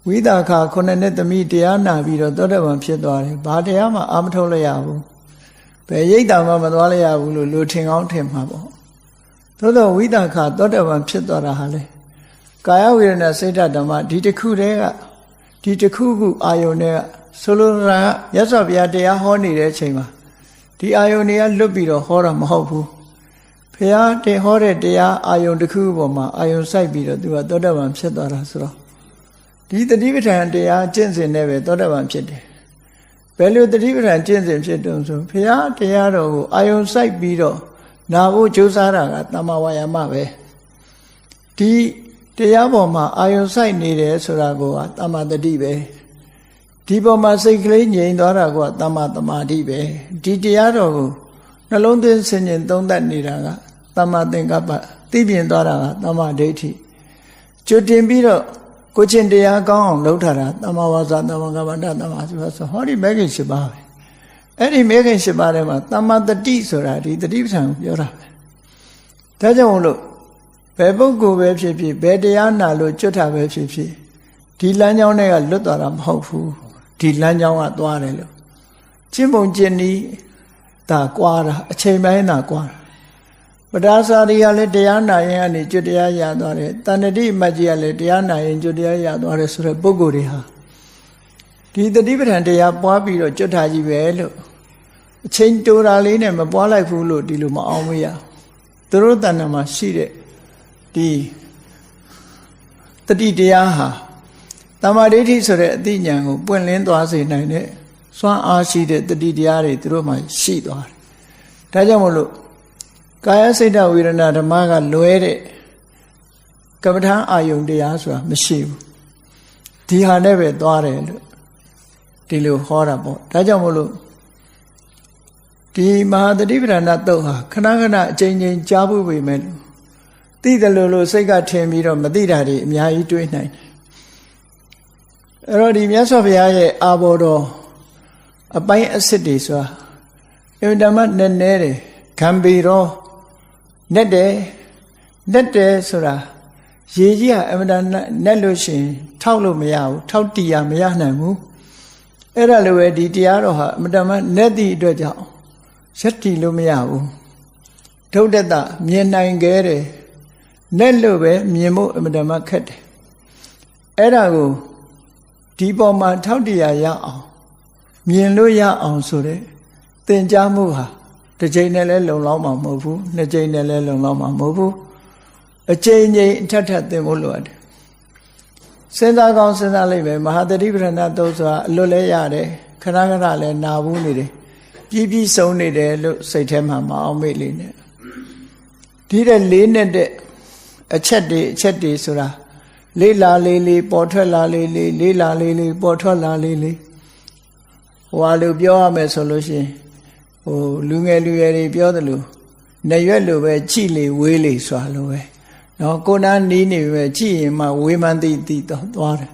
ဝိသခါခုနှစ်နှစ်သမီးတရားနာပြီးတော့သောတပန်ဖြစ်သွားတယ်ဘာတရားမှအာမထုတ်လိုက်ရဘူးဘယ်ရိတ်တာမှမသွားလိုက်ရဘူးလို့လူထင်ကောင်းထင်မှာပေါ့သို့တော့ဝိသခါသောတပန်ဖြစ်သွားတာဟာလေကာယဝေဒနာစိတ်ဓာတ်ဓမ္မဒီတစ်ခုတည်းကဒီတစ်ခုခုအာယုန်တွေကဆိုလိုတာကမြတ်စွာဘုရားတရားဟောနေတဲ့အချိန်မှာဒီအာယုန်တွေကလွတ်ပြီးတော့ဟောတာမဟုတ်ဘူးဘုရားတင်ဟောတဲ့တရားအာယုန်တစ်ခုပေါ်မှာအာယုန်စိုက်ပြီးတော့သူကသောတပန်ဖြစ်သွားတာဆိုတော့ဒီတတိပဋ္ဌာန်တရားကျင့်စဉ်နဲ့ပဲသောတပန်ဖြစ်တယ်ဘယ်လိုတတိပဋ္ဌာန်ကျင့်စဉ်ဖြစ်တုံးဆိုဘုရားတရားတော်ကိုအာယုန်စိုက်ပြီးတော့နာဖို့ကြိုးစားတာကတမ္မာဝါယာမပဲဒီတရားပေါ်မှာအာယုန်စိုက်နေတယ်ဆိုတာကတမ္မာတတိပဲဒီပေါ်မှာစိတ်ကလေးငြိမ်သွားတာကတမ္မာသမာဓိပဲဒီတရားတော်ကိုနှလုံးသွင်းဆင်ခြင်သုံးသပ်နေတာကတမ္မာသင်္ကပ္ပသိမြင်သွားတာကတမ္မာဒိဋ္ဌိကျွတ်တင်ပြီးတော့ကိုချင်းတရားကောင်းအောင်လုပ်ထားတာတမ္မာဝါစာတမ္မာကမ္မန္တတမ္မာဆိုဟောဒီမဲခင်၈ပါးပဲအဲ့ဒီမဲခင်၈ပါးထဲမှာတမ္မာတတိဆိုတာဒီတတိပဋ္ဌာန်ကိုပြောတာပဲဒါကြောင့်မို့လို့ဘယ်ပုဂ္ဂိုလ်ပဲဖြစ်ဖြစ်ဘယ်တရားနာလို့ကျွတ်တာပဲဖြစ်ဖြစ်ဒီလမ်းကြောင်းတွေကလွတ်သွားတာမဟုတ်ဘူးဒီလမ်းကြောင်းကသွားတယ်လို့ကျင့်ပုံကျင့်နည်းဒါကွာတာအချိန်ပိုင်းသာကွာတာပဒါစာရီကလည်းတရားနာရင်ကနေကျွတ်တရားရသွားတယ်တဏ္ဍတိမတ်ကြီးကလည်းတရားနာရင်ကျွတ်တရားရသွားတယ်ဆိုတဲ့ပုဂ္ဂိုလ်တွေဟာဒီတတိပဋ္ဌာန်တရားပွားပြီးတော့ကျွတ်တာကြီးပဲလို့အချိန်တိုတာလေးနဲ့မပွားလိုက်ဘူးလို့ဒီလိုမအောင်မရသူတို့တဏ္ဍာမှာရှိတဲ့ဒီတတိတရားဟာတမ္မာဒိဋ္ဌိဆိုတဲ့အသိဉာဏ်ကိုပွင့်လင်းသွားစေနိုင်တဲ့စွမ်းအားရှိတဲ့တတိတရားတွေသူတို့မှာရှိသွားတယ်ဒါကြောင့်မို့လို့ကာယစိတ်ဓာတ်ဝေဒနာဓမ္မကလွဲတဲ့ကမ္မထာအာယုန်တရားဆိုတာမရှိဘူးဒီဟာနဲ့ပဲသွားတယ်လို့ဒီလိုဟောတာပေါ့ဒါကြောင့်မို့လို့ဒီမဟာတတိပဋ္ဌာန်သုတ်ဟာခဏခဏအချိန်ချင်းကြားဖို့ပေမဲ့သိတယ်လို့စိတ်ကထင်ပြီးတော့မသိတာတွေအများကြီးတွေးနိုင်တယ်အဲ့တော့ဒီမြတ်စွာဘုရားရဲ့အာဘော်တော်အပိုင်းအစစ်တွေဆိုတာအင်တမနည်းနည်းတယ်ဂံဘီရောနဲ့တယ်ဆိုတာရေကြီးကအင်တနဲ့လို့ရှိရင်ထောက်လို့မရဘူးထောက်တီးရမရနိုင်ဘူးအဲ့ဒါလိုပဲဒီတရားတော်ဟာအင်တမနဲ့သည့်အတွက်ကြောင့်ရက်တီလို့မရဘူးဒုဒ္ဒတမြင်နိုင်ခဲ့တယ်နဲ့လို့ပဲမြင်ဖို့အင်တမခက်တယ်အဲ့ဒါကိုဒီပေါ်မှာထောက်တရားရအောင်မြင်လို့ရအောင်ဆိုတဲ့သင်ကြားမှုဟာတစ်ချိန်နဲ့လည်းလုံလောက်မှာမဟုတ်ဘူးနှစ်ချိန်နဲ့လည်းလုံလောက်မှာမဟုတ်ဘူးအချိန်ချင်းအထက်ထပ်သင်ဖို့လိုအပ်တယ်စဉ်းစားကောင်းစဉ်းစားလိုက်ပဲမဟာတတိပဋ္ဌာန်သုတ်ဆိုတာအလွတ်လဲရတယ်ခဏခဏလည်းနာဘူးနေတယ်ပြီးဆုံးနေတယ်လို့စိတ်ထဲမှာမအောင်မေ့လေးနဲ့ဒီတဲ့လေးနဲ့တဲ့အချက်တွေဆိုတာလေးလာလေးပေါ်ထွက်လာလေးလေးလာလေးပေါ်ထွက်လာလေးဟိုလိုပြောရမယ်ဆိုလို့ရှိရင်ဟိုလူငယ်တွေပြောသလိုနေရွက်လိုပဲကြည်လေဝေးလေစွာလိုပဲနော်ကိုနာနီးနေပဲကြည်ရင်မှဝေးမှန်းသိတော့သွားတယ်